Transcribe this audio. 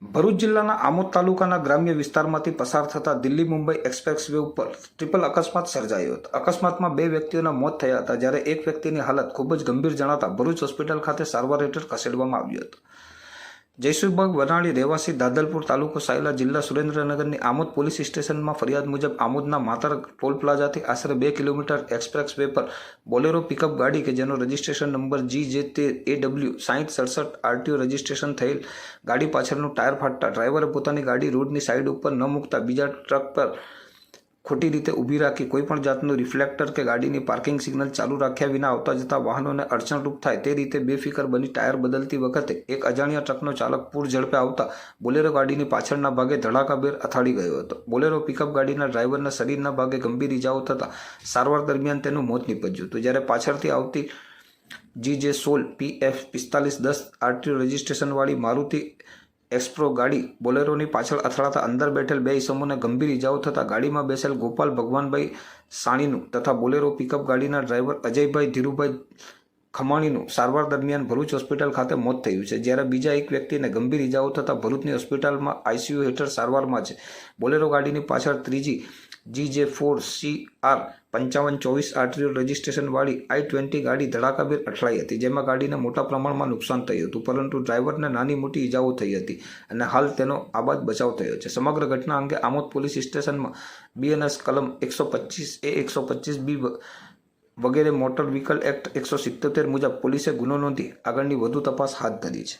ભરૂચ જિલ્લાના આમોદ તાલુકાના ગ્રામ્ય વિસ્તારમાંથી પસાર થતા દિલ્હી મુંબઈ એક્સપ્રેસ વે ઉપર ટ્રિપલ અકસ્માત સર્જાયો હતો। અકસ્માતમાં 2 વ્યક્તિઓના મોત થયા હતા, જ્યારે એક વ્યક્તિની હાલત ખૂબ જ ગંભીર જણાતા ભરૂચ હોસ્પિટલ ખાતે સારવાર હેઠળ ખસેડવામાં આવ્યો હતો। જયસુખભાઈ વનાણી રહેવાસી દાદલપુર, તાલુકો સાયલા, જિલ્લા સુરેન્દ્રનગરની આમોદ પોલીસ સ્ટેશનમાં ફરિયાદ મુજબ આમોદના માતર ટોલ પ્લાઝાથી આશરે 2 કિલોમીટર એક્સપ્રેસ વે પર બોલેરો પિકઅપ ગાડી કે જેનો registration number GJ13AW 6067 RTO registration થયેલ ગાડી પાછળનું ટાયર ફાટતા ડ્રાઈવરે પોતાની ગાડી રોડની સાઈડ ઉપર ન મૂકતા બીજા ટ્રક પર ખોટી રીતે ઊભી રાખી કોઈપણ જાતનું રિફ્લેક્ટર કે ગાડીની પાર્કિંગ સિગ્નલ ચાલુ રાખ્યા વિના આવતા જતા વાહનોને અડચણરૂપ થાય તે રીતે બેફિકર બની ટાયર બદલતી વખતે એક અજાણ્યા ટ્રકનો ચાલક પૂર ઝડપે આવતા બોલેરો ગાડીની પાછળના ભાગે ધડાકાભેર અથાડી ગયો હતો। બોલેરો પિકઅપ ગાડીના ડ્રાઈવરના શરીરના ભાગે ગંભીર ઇજાઓ થતાં સારવાર દરમિયાન તેનું મોત નીપજ્યું હતું, જ્યારે પાછળથી આવતી GJ16 PF 4510 RTO રજિસ્ટ્રેશનવાળી મારુતિ એક્સપ્રો ગાડી બોલેરોની પાછળ અથડાતા અંદર બેઠેલ 2 ઇસમોને ગંભીર ઇજાઓ થતાં ગાડીમાં બેસેલ ગોપાલ ભગવાનભાઈ સાણીનું તથા બોલેરો પિકઅપ ગાડીના ડ્રાઈવર અજયભાઈ ધીરુભાઈ ખમાણીનું સારવાર દરમિયાન ભરૂચ હોસ્પિટલ ખાતે મોત થયું છે, જ્યારે બીજા એક વ્યક્તિને ગંભીર ઇજાઓ થતાં ભરૂચની હોસ્પિટલમાં ICU હેઠળ સારવારમાં છે। બોલેરો ગાડીની પાછળ ત્રીજી GJ4CR 5524 RTO રજિસ્ટ્રેશનવાળી I-20 ગાડી ધડાકાભેર અથડાઈ હતી, જેમાં ગાડીને મોટા પ્રમાણમાં નુકસાન થયું હતું, પરંતુ ડ્રાઈવરને નાની મોટી ઇજાઓ થઈ હતી અને હાલ તેનો આબાદ બચાવ થયો છે। સમગ્ર ઘટના અંગે આમોદ પોલીસ સ્ટેશનમાં BNS કલમ 125A 125B વગેરે મોટર વ્હીકલ એક્ટ 177 મુજબ પોલીસે ગુનો નોંધી આગળની વધુ તપાસ હાથ ધરી છે।